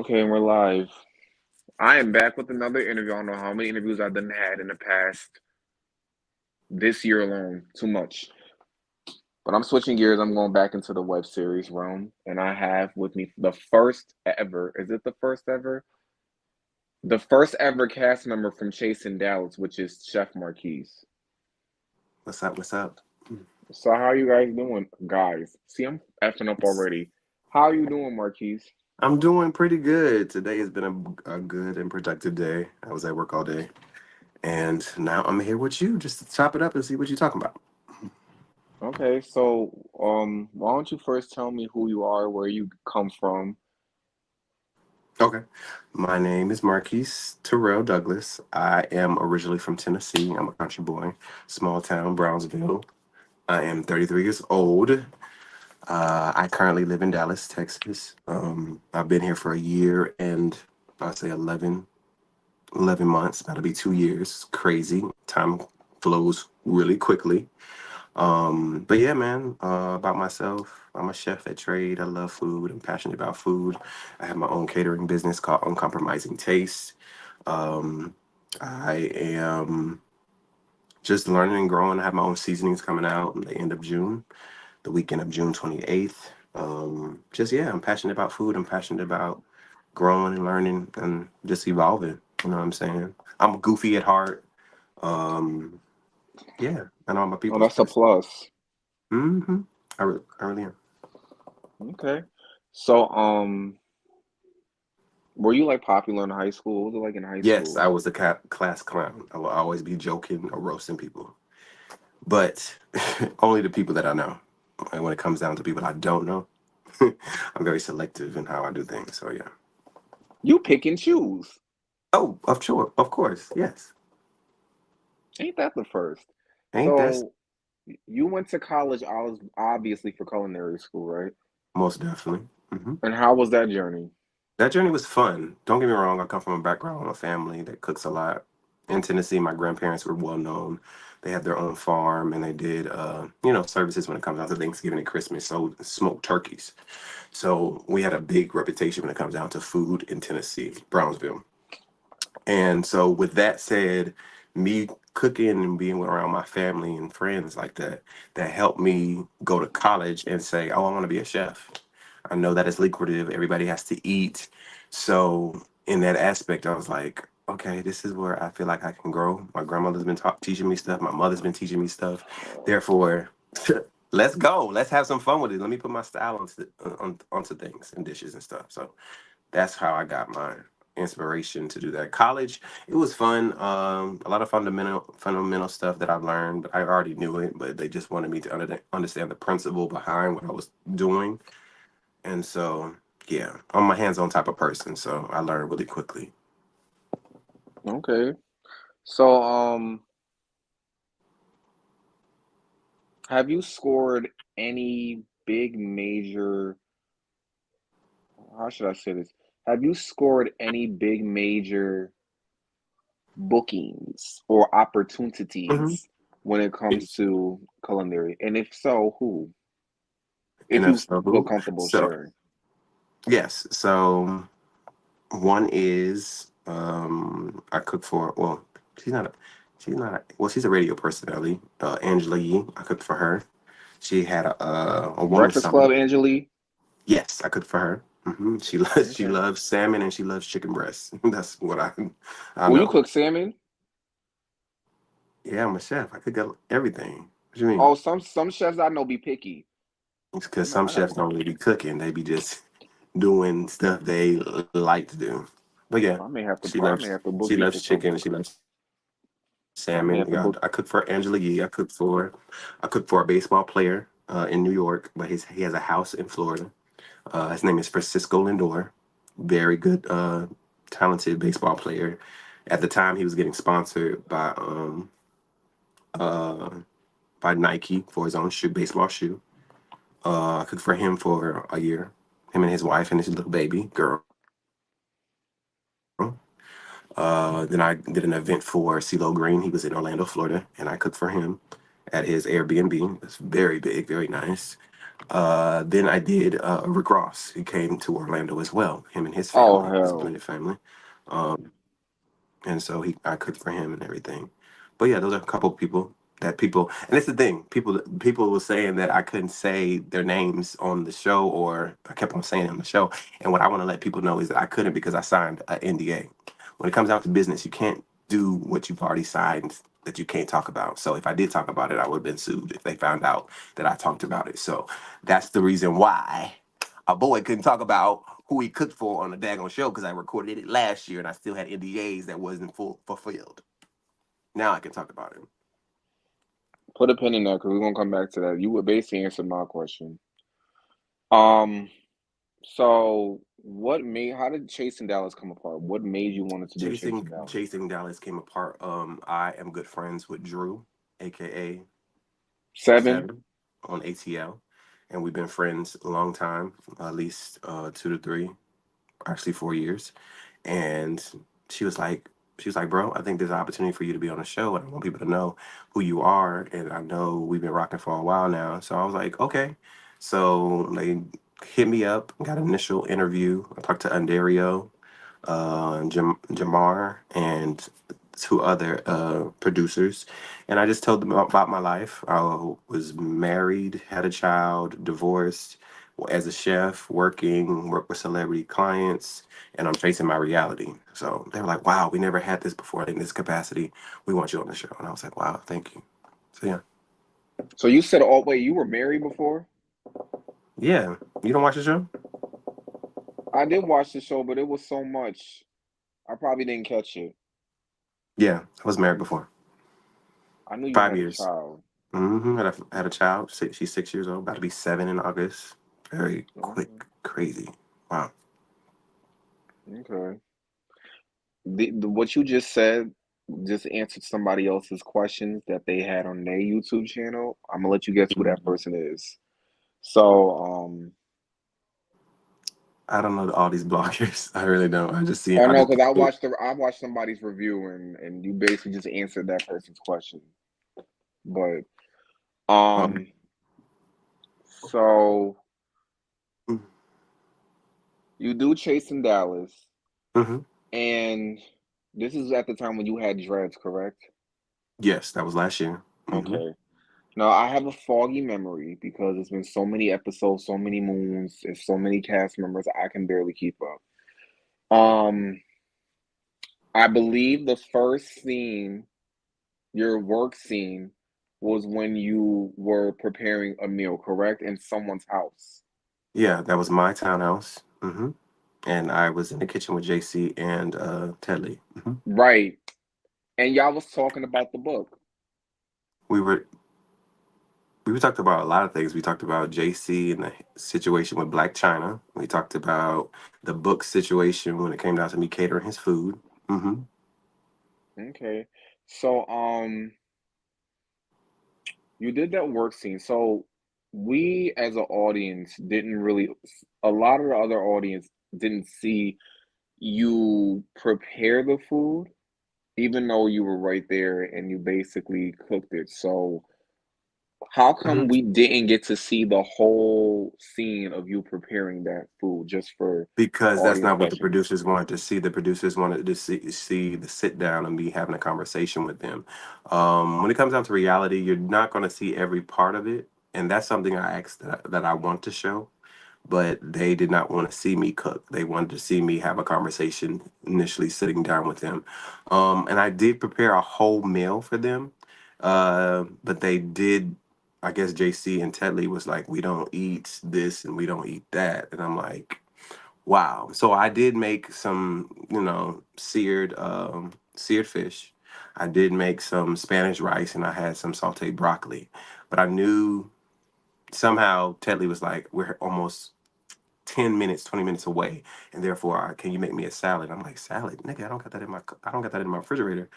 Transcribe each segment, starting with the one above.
Okay, we're live. I am back with another interview. I don't know how many interviews I've done had in the past this year alone. Too much. But I'm switching gears. I'm going back into the web series realm, and I have with me the first ever. Is it the first ever? The first ever cast member from Chasing Dallas, which is Chef Marquise. What's up? What's up? So how you guys doing, guys? See, I'm effing up already. How are you doing, Marquise? I'm doing pretty good. Today has been a good and productive day. I was at work all day, and now I'm here with you just to chop it up and see what you're talking about. Okay, so why don't you first tell me who you are, where you come from? Okay. My name is Marquise Terrell Douglas. I am originally from Tennessee. I'm a country boy, small town, Brownsville. I am 33 years old. I currently live in Dallas, Texas. I've been here for a year and I'll say 11 months. That'll be 2 years. It's crazy. Time flows really quickly. But yeah, man, about myself, I'm a chef at trade. I love food. I'm passionate about food. I have my own catering business called Uncompromising Taste. Um, I am just learning and growing. I have my own seasonings coming out in the end of June, the weekend of June 28th. Yeah, I'm passionate about food. I'm passionate about growing and learning and just evolving. You know what I'm saying? I'm goofy at heart. Um, yeah, and I'm a Oh, people's that's a person. plus. hmm I really am. Okay. So, were you like popular in high school? What was it like in high Yes, school? I was a class clown. I will always be joking or roasting people, but only the people that I know. And when it comes down to people I don't know, I'm very selective in how I do things. So yeah. You pick and choose. Oh, of course, yes. Ain't that the first? Ain't that So, you went to college, I was obviously for culinary school, right? most definitely? And how was that journey? That journey was fun. Don't get me wrong. I come from a background of a family that cooks a lot. In Tennessee, my grandparents were well known. They had their own farm and they did, services when it comes down to Thanksgiving and Christmas. So smoked turkeys. So we had a big reputation when it comes down to food in Tennessee, Brownsville. And so with that said, me cooking and being around my family and friends like that, that helped me go to college and say, oh, I want to be a chef. I know that it's lucrative. Everybody has to eat. So in that aspect, I was like, okay, this is where I feel like I can grow. My grandmother's been teaching me stuff. My mother's been teaching me stuff. Therefore, let's go. Let's have some fun with it. Let me put my style onto things and dishes and stuff. So that's how I got my inspiration to do that. College, it was fun. A lot of fundamental stuff that I've learned, but I already knew it. But they just wanted me to understand the principle behind what I was doing, and so yeah, I'm a hands-on type of person, so I learned really quickly. Okay. So, have you scored any big major, how should I say this? Have you scored any big major bookings or hmm opportunities when it comes Yes. to culinary? And if so, who? And If if you so, feel who? comfortable So sharing. yes, so one is I cook for she's not a she's a radio personality. Angela Yee. I cooked for her. She had a woman Breakfast summer. Club, Angelique. Yes, I cooked for her. She Okay. loves salmon and she loves chicken breast. That's what I Will you know. cook salmon? Yeah, I'm a chef. I cook everything. What you mean? Oh, some chefs I know be picky. It's because I some gotta. chefs don't really be cooking. They be just doing stuff they like to do. But yeah, I may have to book she you for loves chicken and something. she loves I may salmon. have to Yeah, book. I cook for Angela Yee. I cook for a baseball player in New York, but he has a house in Florida. His name is Francisco Lindor. Very good, talented baseball player. At the time, he was getting sponsored uh, by Nike for his own baseball shoe. I cooked for him for a year. Him and his wife and his little baby girl. Then I did an event for CeeLo Green. He was in Orlando, Florida, and I cooked for him at his Airbnb. It's very big, very nice. Then I did Rick Ross. He came to Orlando as well. Him and his Oh family, his hell. blended family. And so I cooked for him and everything. But yeah, those are a couple of people that people, and it's the thing, people were saying that I couldn't say their names on the show, or I kept on saying it on the show. And what I want to let people know is that I couldn't because I signed an NDA. When it comes down to business, you can't do what you've already signed that you can't talk about. So if I did talk about it, I would have been sued if they found out that I talked about it. So that's the reason why a boy couldn't talk about who he cooked for on the daggone show, because I recorded it last year and I still had NDAs that wasn't fulfilled. Now I can talk about it. Put a pin in that because we're gonna come back to that. You would basically answer my question. Um, so what made how did Chase and Dallas come apart? What made you wanted to do Chase and Dallas? Chasing Dallas came apart. I am good friends with Drew, aka Seven? Seven, on ATL, and we've been friends a long time, at least 2 to 3, actually 4 years. And she was like, bro, I think there's an opportunity for you to be on the show, and I want people to know who you are. And I know we've been rocking for a while now, so I was like, okay. So they hit me up, got an initial interview. I talked to Undario, Jamar, and 2 other producers, and I just told them about my life. I was married, had a child, divorced, as a chef, work with celebrity clients, and I'm chasing my reality. So they were like, "Wow, we never had this before in this capacity. We want you on the show." And I was like, "Wow, thank you." So yeah, So you said, oh wait, you were married before? yeah. You don't watch the show? I did watch the show, but it was so much. I probably didn't catch it. Yeah, I was married before. I knew you had a 5 years. child. Had a child. She's 6 years old, about to be 7 in August. Very Okay. quick, crazy. Wow. Okay. What you just said just answered somebody else's questions that they had on their YouTube channel. I'm gonna let you guess who that Mhm. person is. So, I don't know all these bloggers. I really don't. I just see. oh I no, just. because I watched somebody's review and you basically just answered that person's question. But Um, um, so you do Chase in Dallas, hmm. and this is at the time when you had dreads, correct? Yes, that was last year. Hmm. Okay. Now I have a foggy memory because it's been so many episodes, so many moons, and so many cast members I can barely keep up. I believe the first scene, your work scene, was when you were preparing a meal, correct? In someone's house. Yeah, that was my townhouse. And I was in the kitchen with JC and Tedley. Right. And y'all was talking about the book. We were we talked about a lot of things. We talked about JC and the situation with Black China. We talked about the book situation when it came down to me catering his food. Hmm. Okay. So, you did that work scene. So we as an audience didn't really, a lot of the other audience didn't see you prepare the food, even though you were right there and you basically cooked it. So how come Hmm. we didn't get to see the whole scene of you preparing that food just for the Because that's audience not what the watching? producers wanted to see. The producers wanted to see the sit down and me having a conversation with them. When it comes down to reality, you're not going to see every part of it, and that's something I asked that I want to show. But they did not want to see me cook. They wanted to see me have a conversation initially sitting down with them. And I did prepare a whole meal for them. But they did, I guess JC and Tedley was like, we don't eat this and we don't eat that. And I'm like, wow. So I did make some, seared fish. I did make some Spanish rice and I had some sauteed broccoli. But I knew somehow Tedley was like, we're almost 10 minutes, 20 minutes away, and therefore, can you make me a salad? I'm like, salad? Nigga, I don't got that in my refrigerator.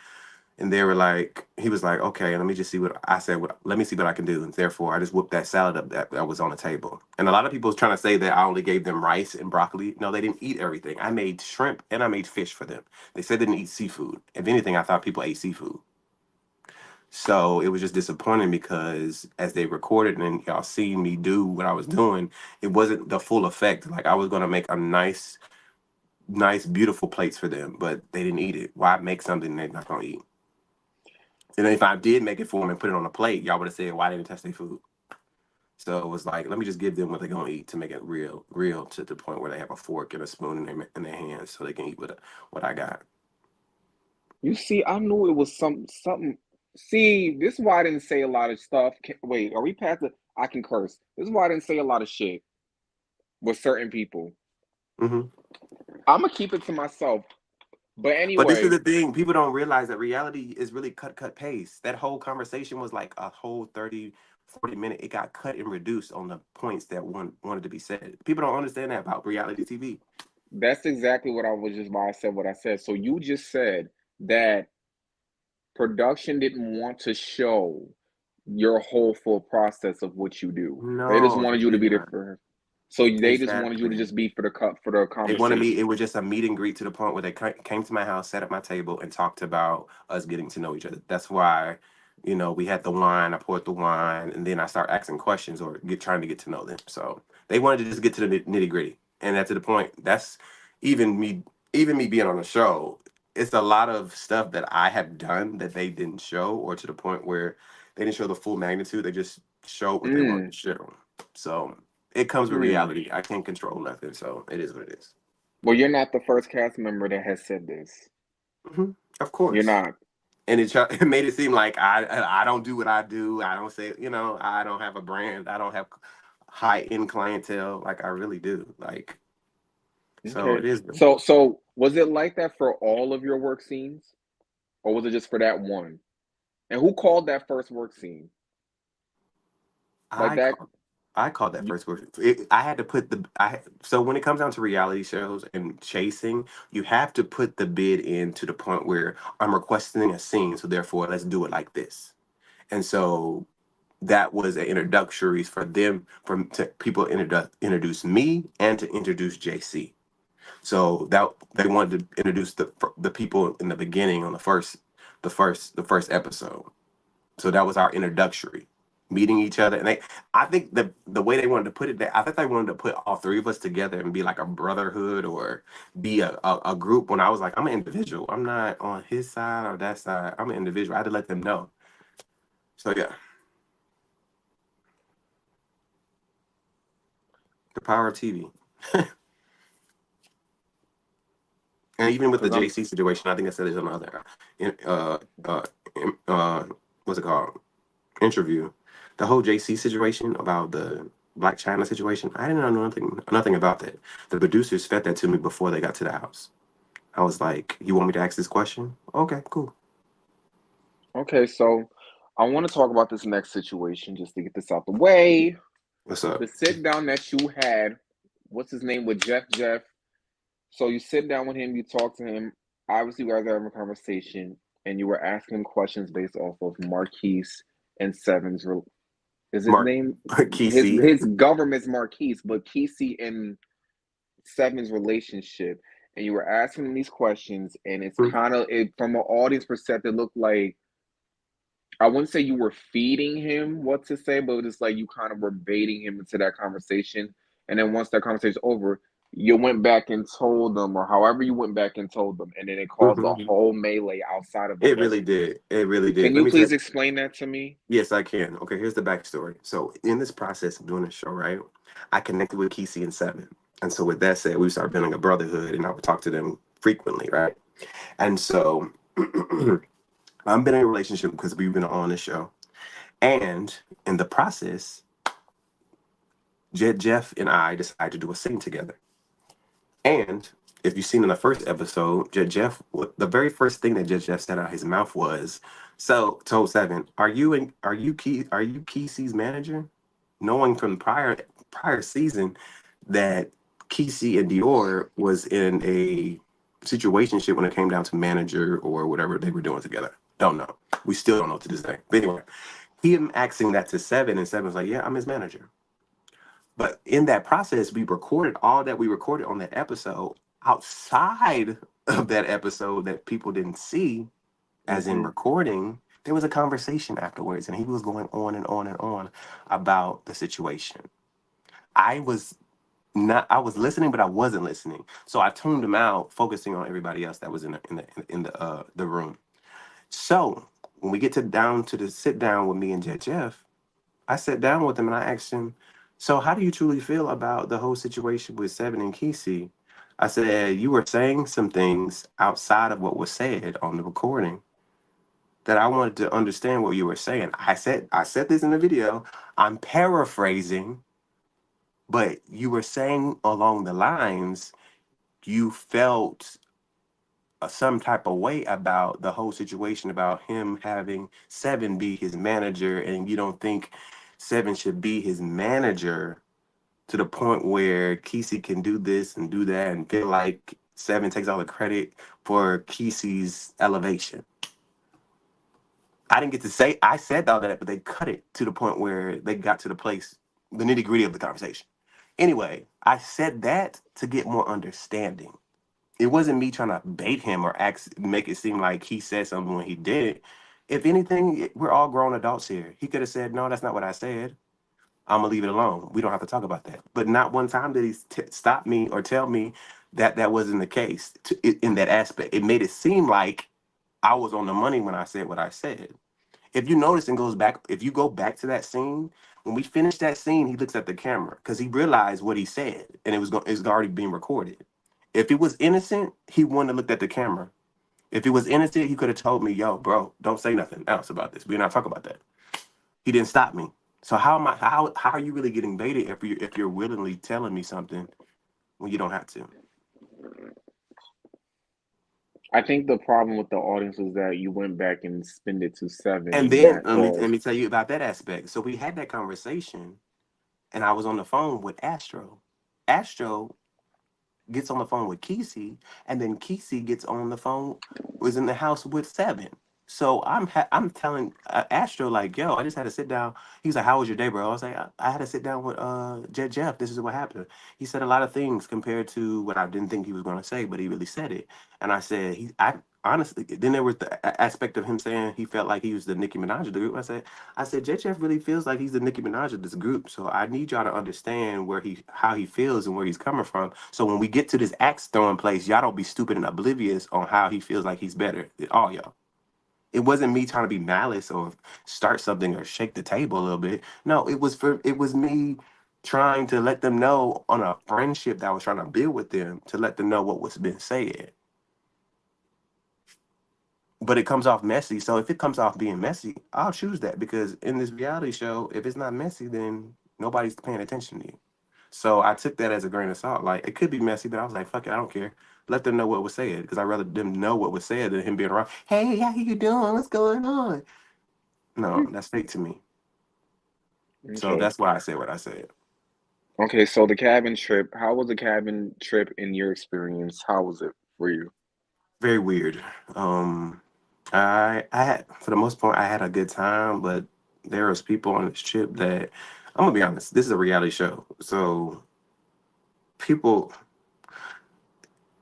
And they were like, he was like, okay, let me just see what I said. Let me see what I can do. And therefore, I just whipped that salad up that was on the table. And a lot of people was trying to say that I only gave them rice and broccoli. No, they didn't eat everything. I made shrimp and I made fish for them. They said they didn't eat seafood. If anything, I thought people ate seafood. So it was just disappointing because as they recorded and y'all seen me do what I was doing, it wasn't the full effect. Like I was gonna make a nice, beautiful plates for them, but they didn't eat it. Why make something they're not gonna eat? And if I did make it for them and put it on a plate, y'all would have said, "Why didn't you touch their food?" So it was like, let me just give them what they're gonna eat to make it real to the point where they have a fork and a spoon in their hands so they can eat what I got. You see, I knew it was something. See, this is why I didn't say a lot of stuff. Wait, are we past the? I can curse. This is why I didn't say a lot of shit with certain people. Hmm. I'm gonna keep it to myself. But But this is anyway, the thing: people don't realize that reality is really cut, paste. That whole conversation was like a whole 30, 40 minute. It got cut and reduced on the points that one wanted to be said. People don't understand that about reality TV. that's exactly what I was just why I said what I said. So you just said that production didn't want to show your whole full process of what you do. They just No, they wanted you to did be there not. for her. So they just wanted you to Exactly. just be for the cut for the They wanted me. It conversation. was just a meet and greet to the point where they came to my house, sat at my table, and talked about us getting to know each other. That's why, we had the wine. I poured the wine, and then I start asking questions or trying to get to know them. So they wanted to just get to the nitty gritty, and that's to the point. That's even me. Even me being on the show, it's a lot of stuff that I have done that they didn't show, or to the point where they didn't show the full magnitude. They just showed what they wanted Mm, to show. So it comes with mm. reality. I can't control nothing, so it is what it is. Well, you're not the first cast member that has said this. Hmm. Of You're course. not. And it made it seem like I don't do what I do. I don't say, I don't have a brand. I don't have high end clientele like I really do. Like, so Okay. it is. So was it like that for all of your work scenes? Or was it just for that one? And who called that first work scene? Like I that call I called that first word. I had to put so when it comes down to reality shows and chasing, you have to put the bid in to the point where I'm requesting a scene, so therefore let's do it like this. And so that was an introductory for them from to people introduce me and to introduce JC. So that they wanted to introduce the people in the beginning on the first episode. So that was our introductory, meeting each other. And I think the way they wanted to put it, I think they wanted to put all three of us together and be like a brotherhood or be a group. When I was like, I'm an individual. I'm not on his side or that side. I'm an individual. I had to let them know. So yeah, the power of TV. And even with the because I'm JC situation, I think I said it on the other, uh, uh, what's it called? Interview. The whole JC situation about the Black China situation, I didn't know nothing about that. The producers fed that to me before they got to the house. I was like, "You want me to ask this question? Okay, cool. okay, so I want to talk about this next situation just to get this out the way. What's up?" The sit down that you had, what's his name with Jeff? So you sit down with him, you talk to him. Obviously, you guys are having a conversation, and you were asking him questions based off of Marquise and Seven's. Is his Mark name Kesey. his government's Marquise, but Kesey and Seven's relationship, and you were asking him these questions, and it's kind of it from an audience perspective looked like I wouldn't say you were feeding him what to say, but it's like you kind of were baiting him into that conversation. And then once that conversation's over, you went back and told them, or however you went back and told them, and then it caused a Mhm. whole melee outside of the It really restaurant. did. It really did. Can Let you me tell. please explain that to me? Yes, I can. Okay, here's the backstory. So in this process of doing the show, right, I connected with Kesey and Seven. And so with that said, we started building a brotherhood and I would talk to them frequently, right? And so I've been in a relationship because we've been on the show. And in the process, Jeff and I decided to do a scene together. And if you've seen in the first episode, Jeff, the very first thing that Jeff said out of his mouth was, "So, told Seven, are you Kesey's manager?" Knowing from prior season that Kesey and Dior was in a situationship when it came down to manager or whatever they were doing together. Don't know. We still don't know to this day. But anyway, him asking that to Seven, and Seven's like, "Yeah, I'm his manager." But in that process, we recorded all that we recorded on that episode outside of that episode that people didn't see, as in Mm-hmm. recording. There was a conversation afterwards, and he was going on and on and on about the situation. I was I was listening, but I wasn't listening. So I tuned him out, focusing on everybody else that was in the room. So when we get to down to the sit down with me and Jeff, I sat down with him and I asked him, "So how do you truly feel about the whole situation with Seven and Kesey?" I said, "You were saying some things outside of what was said on the recording that I wanted to understand what you were saying." I said this in the video. I'm paraphrasing, but you were saying along the lines you felt some type of way about the whole situation about him having Seven be his manager, and you don't think Seven should be his manager to the point where Kesey can do this and do that and feel like Seven takes all the credit for Kesey's elevation. I didn't get to say I said all that, but they cut it to the point where they got to the place, the nitty gritty of the conversation. Anyway, I said that to get more understanding. It wasn't me trying to bait him or make it seem like he said something when he did. If anything, we're all grown adults here. He could have said, "No, that's not what I said. I'm gonna leave it alone. We don't have to talk about that." But not one time did he stop me or tell me that that wasn't the case in that aspect. It made it seem like I was on the money when I said what I said. If you notice and goes back, if you go back to that scene, when we finished that scene, he looks at the camera because he realized what he said and it was already being recorded. If it was innocent, he wouldn't have looked at the camera. If it was innocent, he could have told me, "Yo, bro, don't say nothing else about this. We're not talking about that." He didn't stop me. So how are you really getting baited if you're willingly telling me something when you don't have to? I think the problem with the audience was that you went back and spinned it to Seven, And and then that let me caused. tell you about that aspect. So we had that conversation, and I was on the phone with Astro. Astro gets on the phone with Kesey, and then Kesey gets on the phone, was in the house with Seven. So I'm telling Astro like, "Yo, I just had to sit down." He's like, "How was your day, bro?" I was like, "I had to sit down with Jeff. This is what happened." He said a lot of things compared to what I didn't think he was going to say, but he really said it. And I said, I honestly, then there was the aspect of him saying he felt like he was the Nicki Minaj of the group. I said, Jeff really feels like he's the Nicki Minaj of this group. So I need y'all to understand how he feels and where he's coming from. So when we get to this axe throwing place, y'all don't be stupid and oblivious on how he feels like he's better than all y'all. It wasn't me trying to be malice or start something or shake the table a little bit. No, it was me trying to let them know on a friendship that I was trying to build with them to let them know what was been said. But it comes off messy. So if it comes off being messy, I'll choose that because in this reality show, if it's not messy, then nobody's paying attention to you. So I took that as a grain of salt. Like it could be messy, but I was like, fuck it, I don't care. Let them know what was said because I'd rather them know what was said than him being around. Hey, how you doing? What's going on? No, that's fake to me. So Okay. that's why I said what I said. Okay, so the cabin trip, how was the cabin trip in your experience? How was it for you? Very weird. Um, I had for the most part I had a good time, but there was people on this trip that I'm gonna be honest. This is a reality show, so people,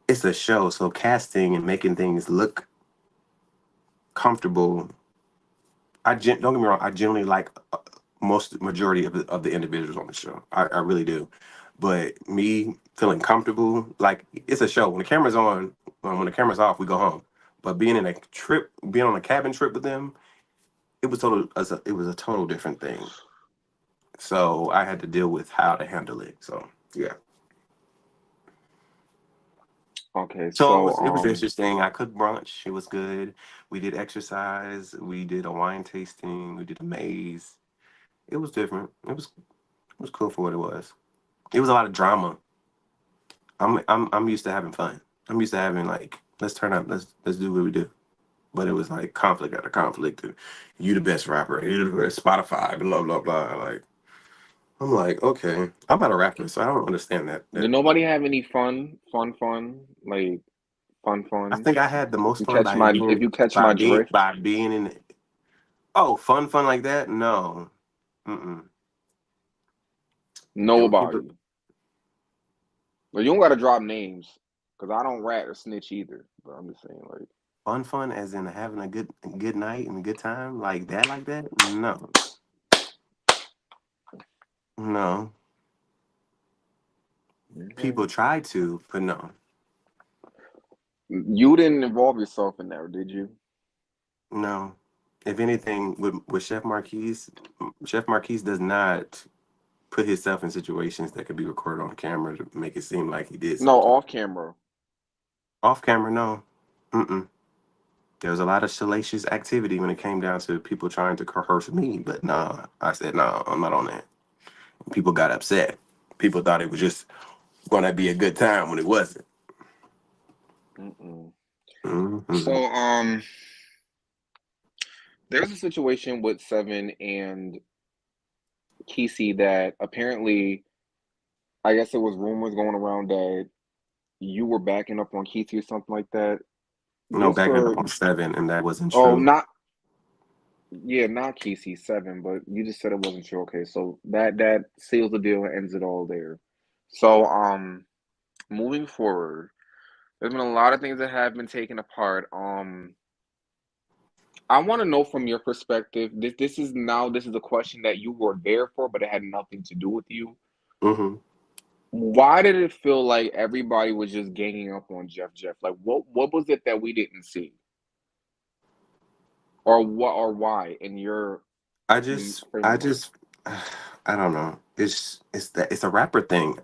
it's a show, so casting and making things look comfortable. Don't get me wrong. I generally like most majority of the individuals on the show. I really do, but me feeling comfortable, like it's a show. When the camera's on, when the camera's off, we go home. But being on a cabin trip with them, it was a total different thing. So I had to deal with how to handle it. So yeah. Okay, So it so was it was interesting. I cooked brunch. It was good. We did exercise. We did a wine tasting. We did a maze. It was different. It was cool for what it was. It was a lot of drama. I'm used to having fun. I'm used to having like let's turn up. Let's do what we do. But it was like conflict after conflict. And you the best rapper. You the best Spotify. Blah blah blah. Like I'm like okay. I'm not a rapper, so I don't understand that. did nobody have any fun, like I fun? think I had the most You fun catch my if you catch my drift? by being in. Oh, fun like that? No. Mm-mm. There were people. Nobody. But you don't gotta drop names, cause I don't rat or snitch either. But I'm just saying, like. fun as in having a good night and a good time like that. No, no. Okay. People try to, but no, You didn't involve yourself in that, did you? no. If anything, with Chef Marquise does not put himself in situations that could be recorded on camera to make it seem like he did No, something. off camera. Off camera, no. Mm-mm. There was a lot of salacious activity when it came down to people trying to coerce me, but nah, I said, nah, I'm not on that. People got upset. People thought it was just going to be a good time when it wasn't. Mm-mm. So, Hmm. there's a situation with Seven and Kesey that apparently, I guess it was rumors going around that you were backing up on Kesey or something like that. No, Just backing up for, on 7, and that wasn't oh, true. not, yeah, not Kesey, Seven, but you just said it wasn't true. Okay, so that seals the deal and ends it all there. So, moving forward, there's been a lot of things that have been taken apart. I want to know from your perspective. This is a question that you were there for, but it had nothing to do with you. Hmm. Why did it feel like everybody was just ganging up on Jeff? Like what was it that we didn't see, or why in your I framework? just, I don't know. It's a rapper thing.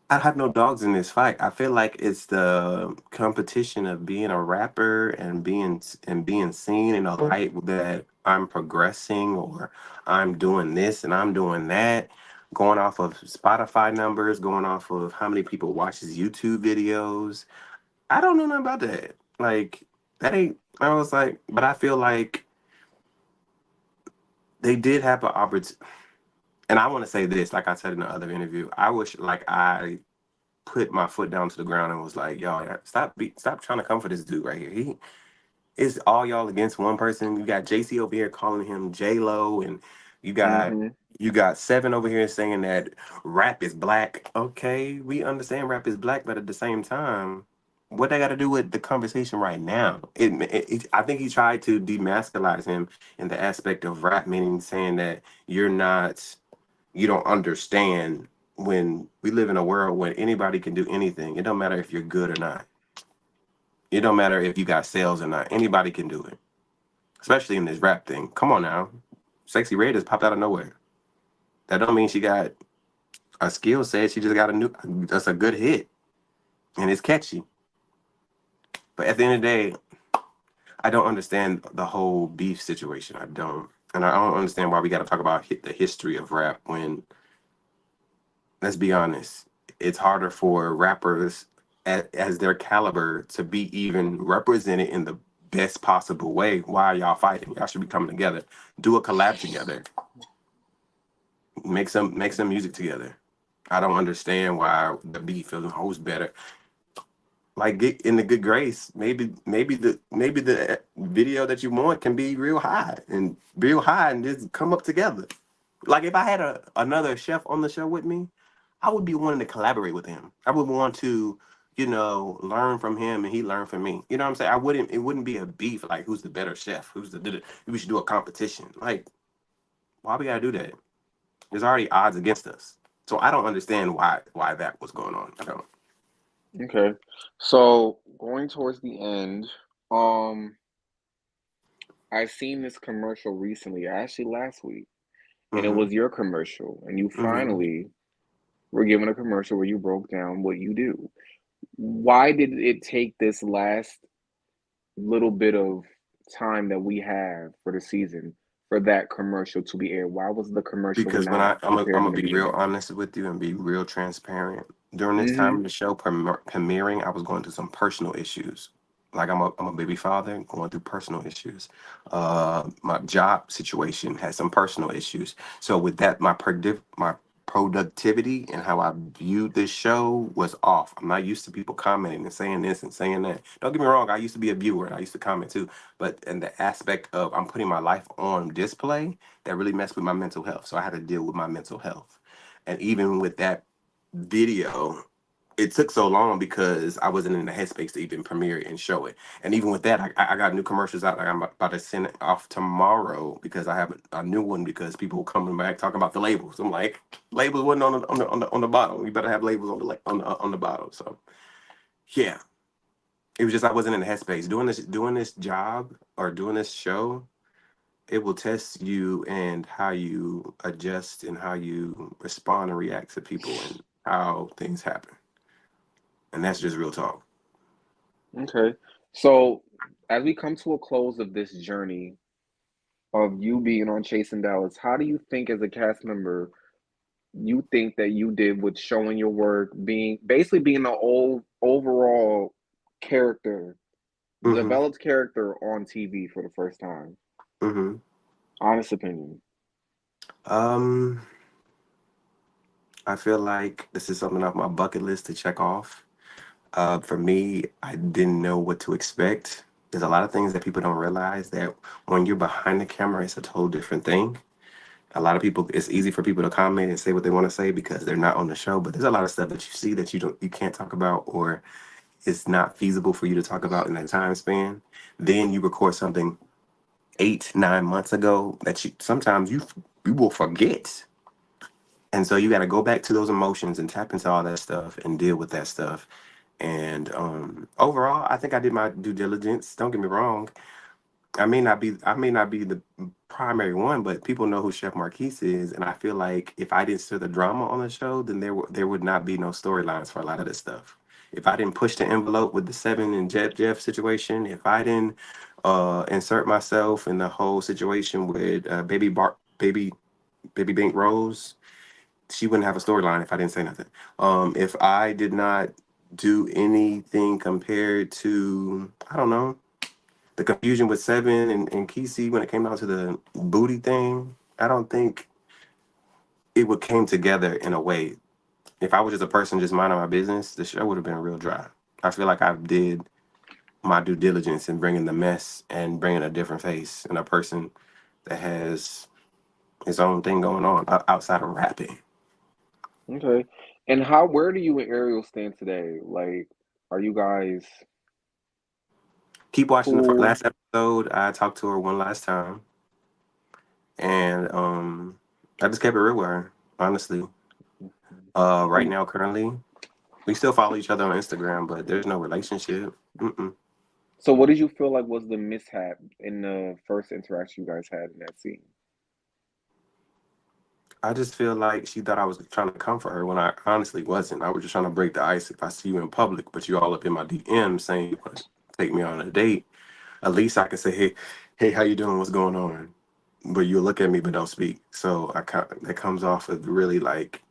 I have no dogs in this fight. I feel like it's the competition of being a rapper and being seen in a light that I'm progressing or I'm doing this and I'm doing that, going off of Spotify numbers, going off of how many people watch his YouTube videos. I don't know nothing about that. Like that ain't. I was like, but I feel like they did have an opportunity. And I want to say this, like I said in the other interview, I wish like I put my foot down to the ground and was like, "Y'all, stop trying to come for this dude right here. It's all y'all against one person. You got JC over here calling him J Lo, and you got Hmm. you got Seven over here saying that rap is black. Okay, we understand rap is black, but at the same time, what they got to do with the conversation right now? I think he tried to demasculize him in the aspect of rap, meaning saying that you don't understand when we live in a world where anybody can do anything. It don't matter if you're good or not. It don't matter if you got sales or not. Anybody can do it, especially in this rap thing. Come on now, Sexy Red just popped out of nowhere. That don't mean she got a skill set. She just got that's a good hit and it's catchy. But at the end of the day, I don't understand the whole beef situation. I don't, and I don't understand why we got to talk about the history of rap when, let's be honest, it's harder for rappers as their caliber to be even represented in the best possible way. Why are y'all fighting? Y'all should be coming together. Do a collab together. Make some music together. I don't understand why the beef is always better. Like get in the good grace. Maybe the video that you want can be real high and just come up together. Like if I had another chef on the show with me, I would be wanting to collaborate with him. I would want to, learn from him and he learn from me. You know what I'm saying? It wouldn't be a beef like who's the better chef, we should do a competition. Like, why we gotta do that? There's already odds against us. So I don't understand why that was going on. I don't. Okay, so going towards the end, um, I seen this commercial recently, actually last week, and it Mm-hmm. was your commercial, and you Mm-hmm. finally were given a commercial where you broke down what you do. Why did it take this last little bit of time that we have for the season for that commercial to be aired? Why was the commercial Because when not I'm prepared gonna in the be real beginning? honest with you and be real transparent. During this time Mm-hmm. of the show premiering, I was going through some personal issues. Like I'm a baby father going through personal issues. My job situation has some personal issues. So with that, my productivity and how I viewed this show was off. I'm not used to people commenting and saying this and saying that. Don't get me wrong, I used to be a viewer and I used to comment too. But in the aspect of I'm putting my life on display, that really messed with my mental health. So I had to deal with my mental health. And even with that video, it took so long because I wasn't in the headspace to even premiere it and show it. And even with that, I got new commercials out. Like I'm about to send it off tomorrow because I have a new one because people were coming back talking about the labels. I'm like, labels wasn't on the bottom. You better have labels on the bottom. So yeah, it was just I wasn't in the headspace doing this job or doing this show. It will test you and how you adjust and how you respond and react to people and how things happen. And that's just real talk. Okay. So as we come to a close of this journey of you being on Chasing Dallas, how do you think as a cast member you think that you did with showing your work, being basically being the old overall character, hmm developed character on TV for the first time? hmm Honest opinion. Um, I feel like this is something off my bucket list to check off. For me, I didn't know what to expect. There's a lot of things that people don't realize that when you're behind the camera, it's a total different thing. A lot of people, it's easy for people to comment and say what they want to say because they're not on the show. But there's a lot of stuff that you see that you can't talk about, or it's not feasible for you to talk about in that time span. Then you record something 8, 9 months ago that you will forget. And so you got to go back to those emotions and tap into all that stuff and deal with that stuff. And overall, I think I did my due diligence. Don't get me wrong. I may not be the primary one, but people know who Chef Marquise is, and I feel like if I didn't stir the drama on the show, then there would not be no storylines for a lot of this stuff. If I didn't push the envelope with the Seven and Jeff situation, if I didn't insert myself in the whole situation with baby Bink Rose, she wouldn't have a storyline if I didn't say nothing. If I did not do anything compared to, I don't know, the confusion with Seven and Kesey when it came down to the booty thing, I don't think it would came together in a way. If I was just a person just minding my business, the show would have been real dry. I feel like I did my due diligence in bringing the mess and bringing a different face and a person that has his own thing going on outside of rapping. Okay. And how where do you and Ariel stand today? Like, are you guys Keep watching the cool? last episode. I talked to her one last time, and I just kept it real with her. Honestly, right Um, now, currently, we still follow each other on Instagram, but there's no relationship. Mm-mm. so what did you feel like was the mishap in the first interaction you guys had in that scene? I just feel like she thought I was trying to comfort her when I honestly wasn't. I was just trying to break the ice. If I see you in public, but you all up in my DM saying you want to take me on a date, at least I can say, hey, how you doing? What's going on? But you look at me but don't speak. So that comes off of really like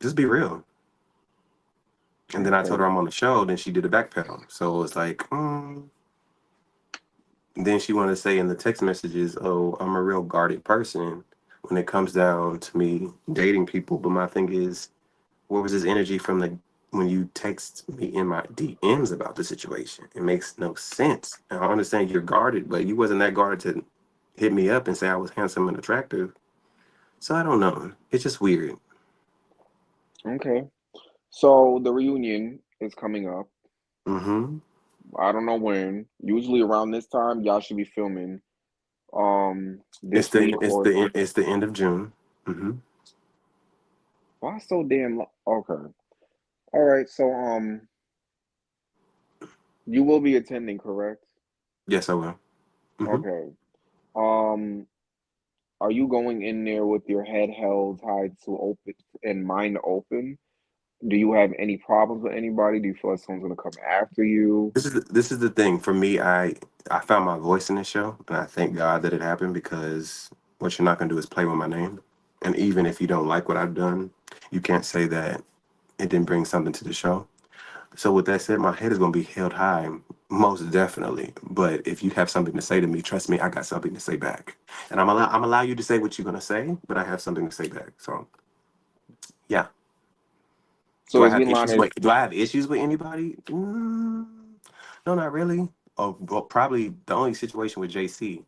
just be real. And then I told her Okay. I'm on the show. Then she did a backpedal. So it's like, then she wanted to say in the text messages, "Oh, I'm a real guarded person when it comes down to me dating people." But my thing is, where was this energy from the when you text me in my DMs about the situation? It makes no sense. And I understand you're guarded, but you wasn't that guarded to hit me up and say I was handsome and attractive. So I don't know. It's just weird. Okay. So the reunion is coming up. hmm I don't know when. Usually around this time, y'all should be filming. It's This the week it's or the it's the end of June. hmm why so damn okay. All right. So you will be attending, correct? Yes, I will. hmm Okay. Um, are you going in there with your head held high to open and mind open? Do you have any problems with anybody? Do you feel like someone's gonna come after you? This is the thing for me. I found my voice in this show, and I thank God that it happened because what you're not gonna do is play with my name. And even if you don't like what I've done, you can't say that it didn't bring something to the show. So with that said, my head is gonna be held high, most definitely. But if you have something to say to me, trust me, I got something to say back. And I'm allow you to say what you're gonna say, but I have something to say back. So yeah. So is Yolanda, Do I have issues with anybody? No, not really. Oh, well, probably the only situation with JC.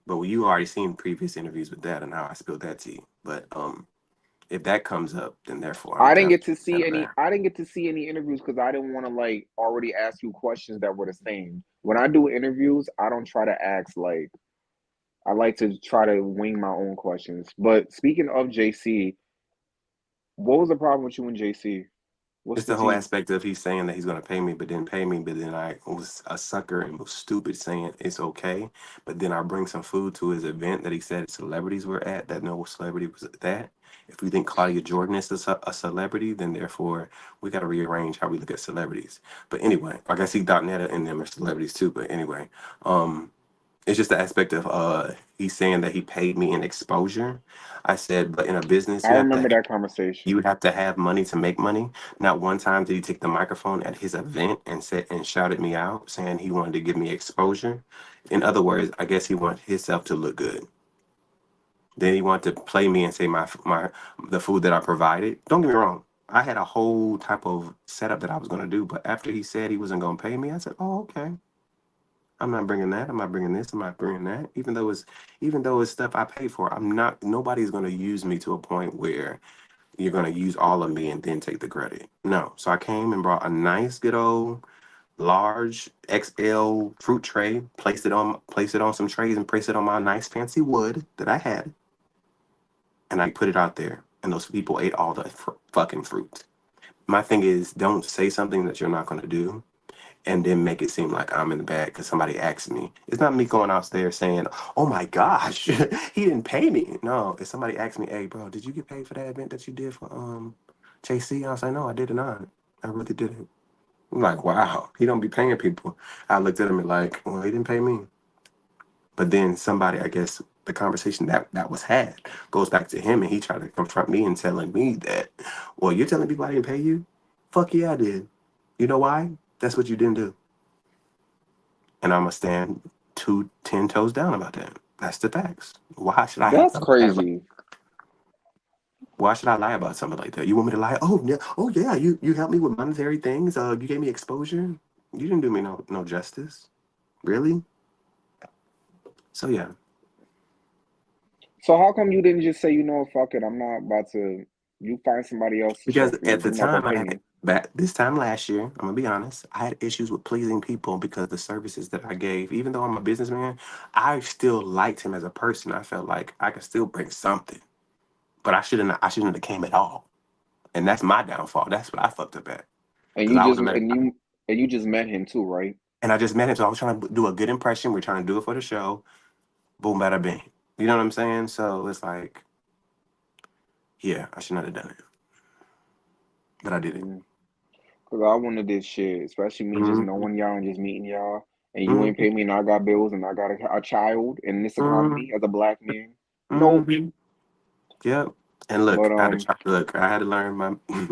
But you already seen previous interviews with that and how I spilled that tea. But if that comes up, then therefore I'm I didn't get definitely to a fan see of any. that. I didn't get to see any interviews because I didn't want to like already ask you questions that were the same. When I do interviews, I don't try to ask like. I like to try to wing my own questions. But speaking of JC, what was the problem with you and JC? What's It's the the whole tea? aspect of he's saying that he's gonna pay me, but didn't pay me. But then I was a sucker and was stupid saying it's okay. But then I bring some food to his event that he said celebrities were at. That no celebrity was at that. If we think Claudia Jordan is a celebrity, then therefore we got to rearrange how we look at celebrities. But anyway, I guess he thought Netta and them are celebrities too. But anyway, um, it's just the aspect of he's saying that he paid me in exposure. I said, but in a business I remember that you conversation. have to have money to make money. Not one time did he take the microphone at his event and said and shouted me out, saying he wanted to give me exposure. In other words, I guess he wanted himself to look good. Then he wanted to play me and say my the food that I provided. Don't get me wrong. I had a whole type of setup that I was gonna do, but after he said he wasn't gonna pay me, I said, "Oh, okay. I'm not bringing that. I'm not bringing this. I'm not bringing that. Even though it's stuff I pay for, I'm not. Nobody's gonna use me to a point where you're gonna use all of me and then take the credit. No. So I came and brought a nice, good old, large XL fruit tray, placed it on some trays, and placed it on my nice fancy wood that I had, and I put it out there. And those people ate all the fucking fruit. My thing is, don't say something that you're not gonna do and then make it seem like I'm in the bag because somebody asked me. It's not me going out there saying, "Oh my gosh, he didn't pay me." No, if somebody asked me, "Hey, bro, did you get paid for that event that you did for JC?" I was like, "No, I did not. I really didn't." I'm like, "Wow, he don't be paying people." I looked at him and like, "Well, he didn't pay me." But then somebody, I guess, the conversation that was had goes back to him, and he tried to confront me and telling me that, "Well, you're telling people I didn't pay you? Fuck yeah, I did. You know why? That's what you didn't do." And I'm gonna stand 10 toes down about that. That's the facts. Why should I have That's to lie about? crazy. Why should I lie about something like that? You want me to lie? Oh yeah. You helped me with monetary things. You gave me exposure. You didn't do me no justice, really. So yeah, So how come you didn't just say, you know, fuck it, I'm not about to. You find somebody else to show because for at you. the You're not gonna time I pay had me. back this time last year, I'm gonna be honest, I had issues with pleasing people because the services that I gave. Even though I'm a businessman, I still liked him as a person. I felt like I could still bring something, but I shouldn't have came at all. And that's my downfall. That's what I fucked up at. And Because you I would just have let, and you just met him too, right? and I just met him. So I was trying to do a good impression. We're trying to do it for the show. Boom, bada bing. You know what I'm saying? So it's like, yeah, I should not have done it, but I did it. Mm. Cause I wanted this shit, especially me just Mm-hmm. knowing y'all and just meeting y'all, and you ain't Mm-hmm. pay me, and I got bills, and I got a child in this economy as a black man. Nope. Mm-hmm. Yep. And But look, I had to try. Look, I had to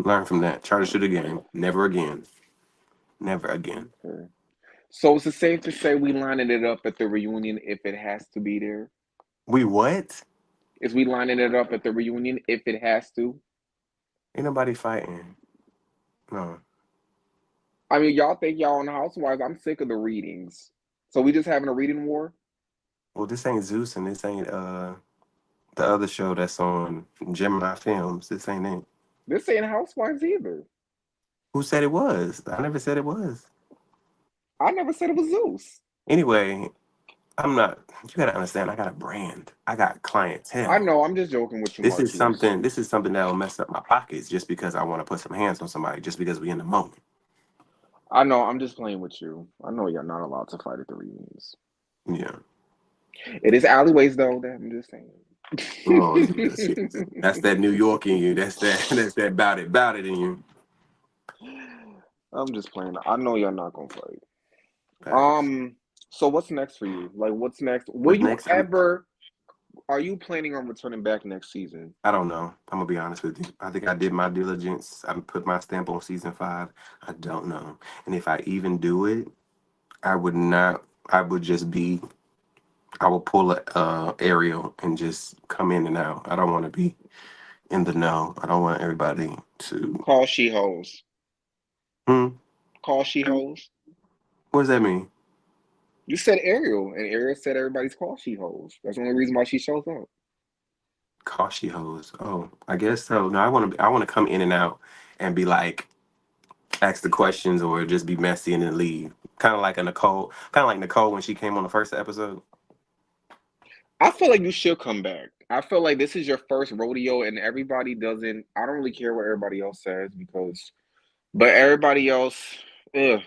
learn from that. Try to shoot again. Never again. Never again. okay. So is it safe to say we lining it up at the reunion if it has to be there? We what? Is we lining it up at the reunion if it has to? Ain't nobody fighting. No. I mean, y'all think y'all on the Housewives? I'm sick of the readings. So we just having a reading war? Well, this ain't Zeus, and this ain't the other show that's on Gemini Films. This ain't it. This ain't Housewives either. Who said it was? I never said it was. I never said it was Zeus. Anyway, I'm not. You gotta understand. I got a brand. I got I clientele. know. I'm just joking with you, Marquise. This is something that will mess up my pockets just because I want to put some hands on somebody. Just because we in the moment. I know. I'm just playing with you. I know you're not allowed to fight at the reunions. Yeah. It is alleyways, though. That I'm just saying. Oh, that's that New York in you. That's that. That's that bout it in you. I'm just playing. I know you're not gonna fight. Facts. Um. So what's next for you? Like, what's next? Will What's you next? ever? Are you planning on returning back next season? I don't know. I'm gonna be honest with you. I think I did my diligence. I put my stamp on season 5. I don't know. And if I even do it, I would not. I would just be. I will pull a aerial and just come in and out. I don't want to be in the know. I don't want everybody to. Call she hoes. Hmm. Call she hoes. What does that mean? You said Ariel, and Ariel said everybody's call she hoes. That's the only reason why she shows up. Kashi hoes. Oh, I guess so. No, I want to come in and out and be like, ask the questions or just be messy and then leave. Kind of like Nicole when she came on the first episode. I feel like you should come back. I feel like this is your first rodeo, and everybody doesn't. I don't really care what everybody else says because, but everybody else, ugh,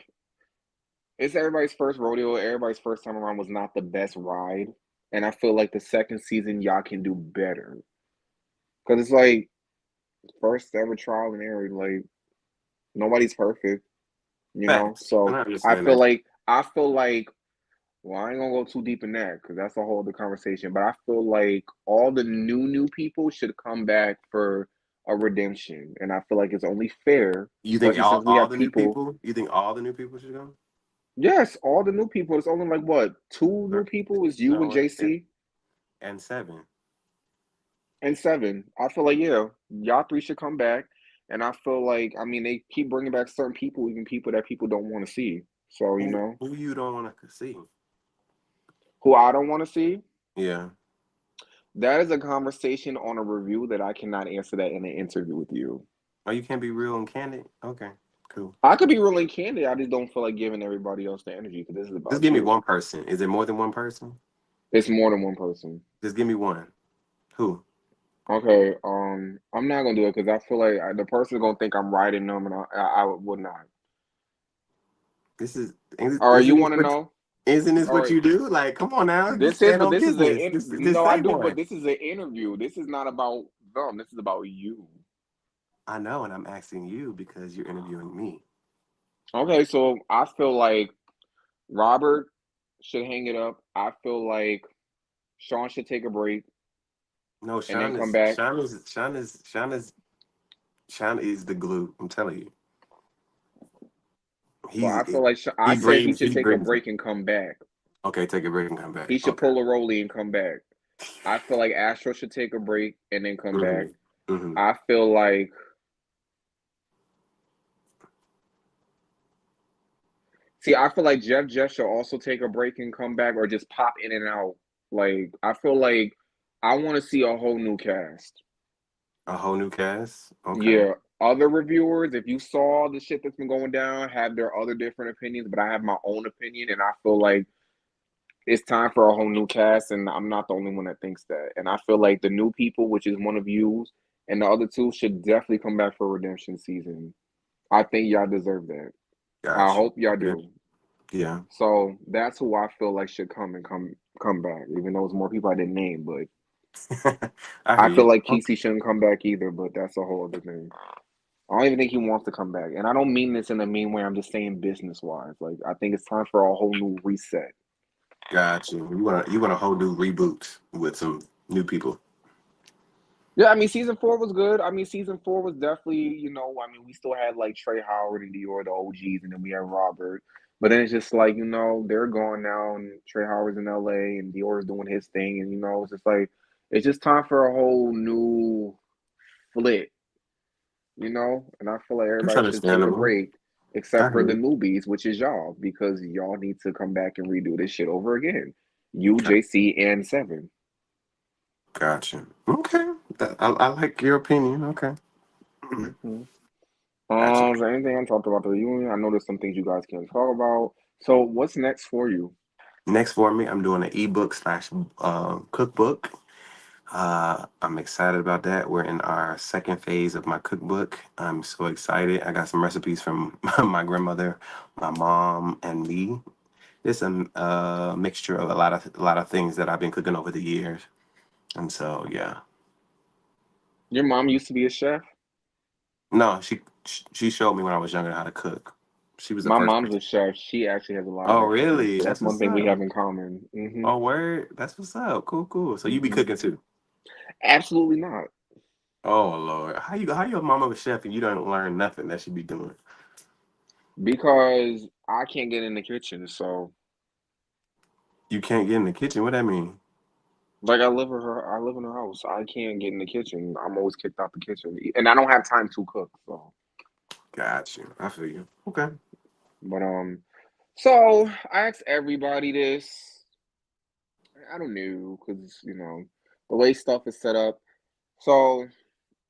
it's everybody's first rodeo. Everybody's first time around was not the best ride, and I feel like the second season y'all can do better because it's like first ever trial and error. Like nobody's perfect, you know. Facts. And So I understand that. I feel like well, I ain't gonna go too deep in that because that's a whole other conversation. But I feel like all the new people should come back for a redemption, and I feel like it's only fair, You think especially since we all have the new people. people? You think all the new people should go? Yes, all the new people. It's only like what two new Or, people is you and no, JC and seven. and Seven. I feel like yeah, y'all three should come back, and I feel like I mean they keep bringing back certain people, even people that people don't want to see. So you know Who you don't want to see? who I don't want to see. Yeah. That is a conversation on a review that I cannot answer that in an interview with you. Oh, you can't be real and candid. Okay, cool. I could be really candid. I just don't feel like giving everybody else the energy because this is Just about give me you. one person. Is it more than one person? It's more than one person. Just give me one. Who? Okay, I'm not gonna do it because I feel like the person's gonna think I'm riding them, and I would not. This is All right, you isn't this want to what know? All what right, you do? Like, come on now, just this is, stand but on this is a business. Just no, I say do, but one. this is an interview. This is not about them. This is about you. I know, and I'm asking you because you're interviewing me. Okay, so I feel like Robert should hang it up. I feel like Sean should take a break No, and then come back. Sean is the glue. I'm telling you, Well, he's I feel like I he said he brings should he take a brings it. break and come back. Okay, take a break and come back. He should Okay. pull a Rolly and come back. I feel like Astro should take a break and then come back. Hmm. Hmm. I feel like see, I feel like Jeff should also take a break and come back or just pop in and out. Like I feel like I want to see a whole new cast. A whole new cast. Okay. Yeah, other reviewers, if you saw the shit that's been going down, have their other different opinions, but I have my own opinion, and I feel like it's time for a whole new cast, and I'm not the only one that thinks that. And I feel like the new people, which is one of you, and the other two, should definitely come back for redemption season. I think y'all deserve that. I Gotcha. hope y'all Okay. do. Yeah. So that's who I feel like should come back, even though it's more people I didn't name. But I hear I feel you. like Okay. Kesey shouldn't come back either. But that's a whole other thing. I don't even think he wants to come back, and I don't mean this in a mean way. I'm just saying business wise. Like I think it's time for a whole new reset. Gotcha. You want a whole new reboot with some new people. Yeah, I mean, season four was good. I mean, season four was definitely, I mean, we still had like Trey Howard and Dior, the OGs, and then we had Robert. But then it's just like, they're gone now, and Trey Howard's in LA, and Dior's doing his thing, and it's just like, it's just time for a whole new flip. And I feel like It's everybody should take a understandable. break, I except for hear the you. newbies, which is y'all, because y'all need to come back and redo this shit over again. You, JC, and Seven. Gotcha. Okay. I like your opinion. Okay. Hmm. Gotcha. Is there anything I talked about the union? I know there's some things you guys can talk about. So what's next for you? Next for me, I'm doing an ebook slash cookbook. I'm excited about that. We're in our second phase of my cookbook. I'm so excited. I got some recipes from my grandmother, my mom, and me. It's a mixture of a lot of things that I've been cooking over the years. And so, yeah. Your mom used to be a chef. No, she showed me when I was younger how to cook. She was the My first mom's person. a chef. She actually has a lot of Oh, recipes. really? So that's That's one what's thing we up. have in common. Oh, word. That's what's up. Cool, cool. So you be Hmm. cooking too? Absolutely not. Oh Lord, how your mama a chef and you don't learn nothing that she be doing? Because I can't get in the kitchen. So You can't get in the kitchen. What that mean? like I live in her house. I can't get in the kitchen. I'm always kicked out the kitchen. And I don't have time to cook. So Got you. I feel you. Okay. but so I asked everybody this. I don't know, because the way stuff is set up. So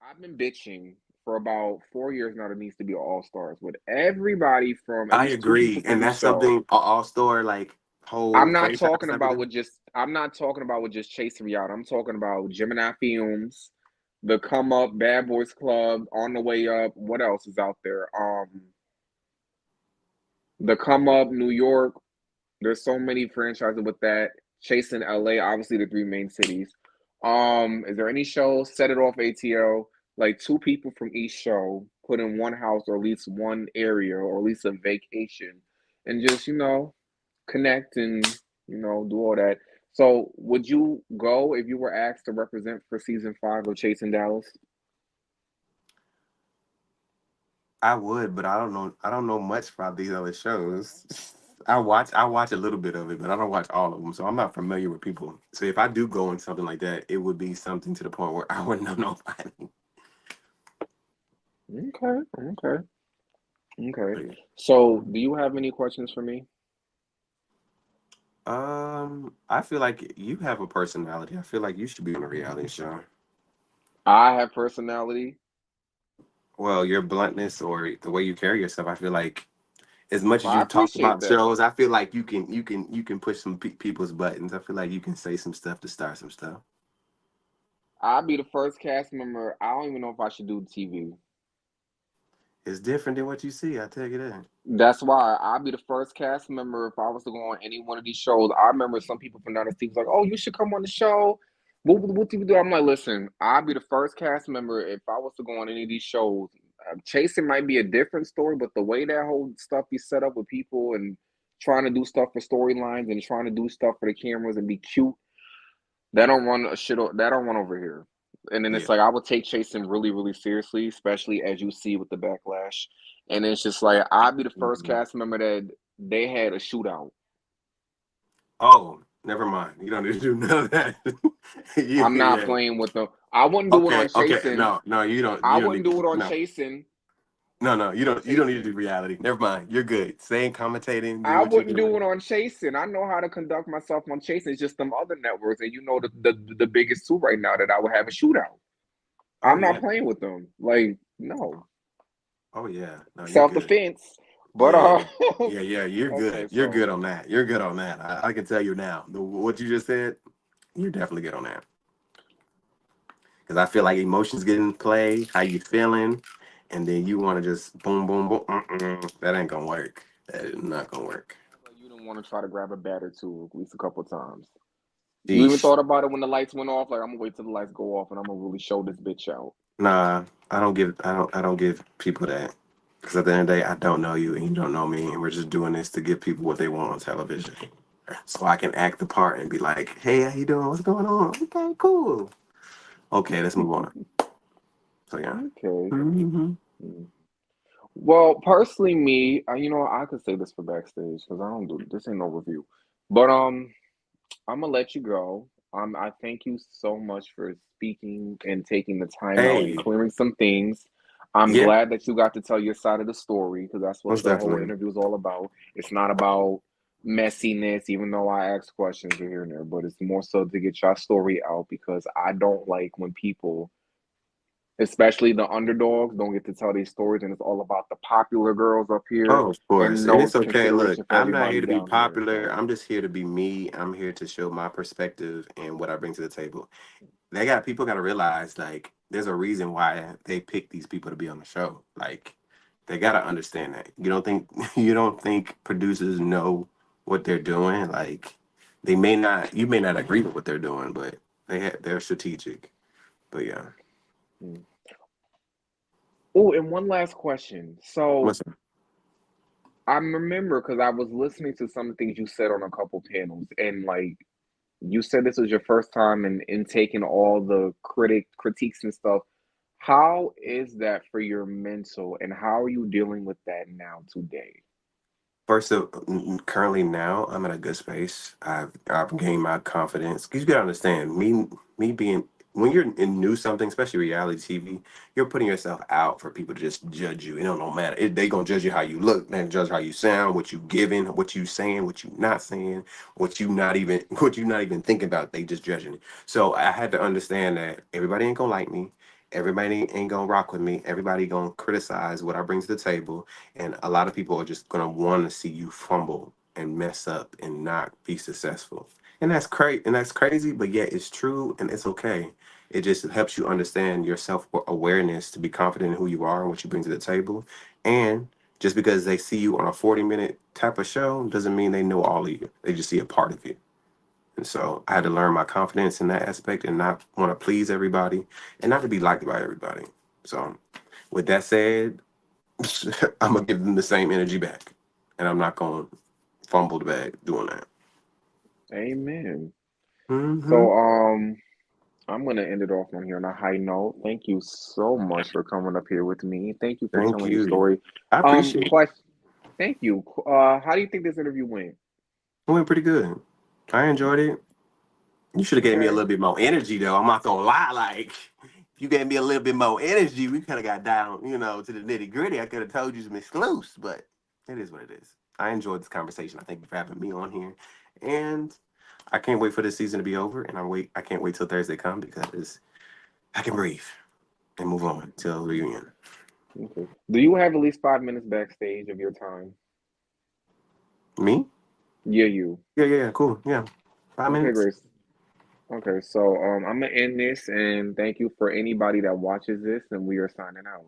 I've been bitching for about 4 years now. That needs to be all stars with everybody from at I least two people agree, from and each that's show. something all store like whole I'm not franchise talking type of about do. with just. I'm not talking about with just chasing me out. I'm talking about Gemini Films, the Come Up, Bad Boys Club, On the Way Up. What else is out there? The Come Up, New York. There's so many franchises with that. Chasing LA, obviously the three main cities. Is there any show? Set It Off ATL. Like two people from each show put in one house or at least one area or at least a vacation and just, connect and, do all that. So would you go if you were asked to represent for season 5 of Chasing Dallas? I would, but I don't know. I don't know much about these other shows. I watch a little bit of it, but I don't watch all of them, so I'm not familiar with people. So if I do go on something like that, it would be something to the point where I wouldn't know nobody. Okay, okay, okay. So do you have any questions for me? I feel like you have a personality. I feel like you should be on a reality show. I have personality. Well, your bluntness or the way you carry yourself, I feel like as much Well, as I you talk appreciate about that. shows, I feel like you can push some people's buttons. I feel like you can say some stuff to start some stuff. I'll be the first cast member. I don't even know if I should do TV. It's different than what you see. I tell you that. That's why I'll be the first cast member if I was to go on any one of these shows. I remember some people from down the street was like, "Oh, you should come on the show." What do you do? I'm like, listen, I'll be the first cast member if I was to go on any of these shows. Chasing might be a different story, but the way that whole stuff be set up with people and trying to do stuff for storylines and trying to do stuff for the cameras and be cute, that don't run a shit. That don't run over here. And then Yeah. it's like I would take chasing really, really seriously, especially as you see with the backlash. And it's just like I'd be the first Mhm. cast member that they had a shootout. Oh, never mind. You don't need to do none of that. Yeah, I'm not yeah. playing with them. I wouldn't do it on Okay, okay. chasing. No, no, you don't. I You don't wouldn't need to. do it on No, chasing. no, no. You On don't. You don't need to do chasing. reality. Never mind. You're good. Staying commentating. Do I what you're wouldn't do doing. it on chasing. I know how to conduct myself on chasing. It's just them other networks, and the biggest two right now that I would have a shootout. Oh I'm not yeah. playing with them. Like no Oh yeah. No, you're self good. defense. But Yeah, yeah, yeah, yeah. You're okay, good. You're so good on that. You're good on that. I can tell you now. What you just said, you're definitely good on that. Because I feel like emotions get in play, how you feeling, and then you want to just boom, boom, boom. That ain't gonna work. That is not gonna work. sounds like you didn't want to try to grab a bat or two at least a couple of times. You even Sheesh. thought about it when the lights went off. Like I'm gonna wait till the lights go off and I'm gonna really show this bitch out. Nah, I don't give people that. Because at the end of the day, I don't know you and you don't know me, and we're just doing this to give people what they want on television. So I can act the part and be like, "Hey, how you doing? What's going on? Okay, cool. Okay, let's move on." So yeah. Okay. Hmm. Mm. Well, personally, me, I could say this for backstage because I don't do this. Ain't no review, but I'm gonna let you go. I thank you so much for speaking and taking the time out and Hey, clearing some things. I'm yeah, glad that you got to tell your side of the story because that's what most the whole definitely. interview is all about. It's not about messiness, even though I ask questions here and there, but it's more so to get your story out because I don't like when people, especially the underdogs, don't get to tell these stories and it's all about the popular girls up here Oh, of course. and And no it's okay. Look, consideration for I'm not here everybody to be down here. popular. So. I'm just here to be me. I'm here to show my perspective and what I bring to the table. People got to realize like there's a reason why they pick these people to be on the show. Like they got to understand that. You don't think producers know what they're doing? Like they may not you may not agree with what they're doing, but they're strategic. But yeah. Mm. Oh, and one last question. So What's I remember because I was listening to some things you said on a couple panels, and like you said, this was your first time in taking all the critiques and stuff. How is that for your mental, and how are you dealing with that now today? First of currently now I'm in a good space. I've gained my confidence. 'Cause you gotta understand me being when you're in new something, especially reality TV, you're putting yourself out for people to just judge you. It don't matter. They gonna judge you how you look, they judge how you sound, what you giving, what you saying, what you not saying, what you not even thinking about. They just judging it. So I had to understand that everybody ain't gonna like me. Everybody ain't gonna rock with me. Everybody gonna criticize what I bring to the table, and a lot of people are just gonna want to see you fumble and mess up and not be successful. And that's crazy. And that's crazy, but yet it's true, and it's okay. It just helps you understand your self awareness to be confident in who you are and what you bring to the table. And just because they see you on a 40-minute type of show doesn't mean they know all of you. They just see a part of you. And so I had to learn my confidence in that aspect and not want to please everybody and not to be liked by everybody. So with that said, I'm gonna give them the same energy back. And I'm not gonna fumble the bag doing that. Amen. Hmm. So, I'm gonna end it off on here on a high note. Thank you so much for coming up here with me. Thank you for Thank telling your you. story. I appreciate it. Question. Thank you. How do you think this interview went? It went pretty good. I enjoyed it. You should have gave me a Okay. little bit more energy, though. I'm not gonna lie. Like, if you gave me a little bit more energy, we could have got down, to the nitty gritty. I could have told you some exclusives, but it is what it is. I enjoyed this conversation. I thank you for having me on here, and I can't wait for this season to be over. And I can't wait till Thursday come because I can breathe and move on till reunion. Okay. Do you have at least 5 minutes backstage of your time? Me? Yeah, you. Yeah, yeah, yeah. Cool. Yeah, five Okay, minutes. Grace. Okay, so I'm gonna end this and thank you for anybody that watches this, and we are signing out.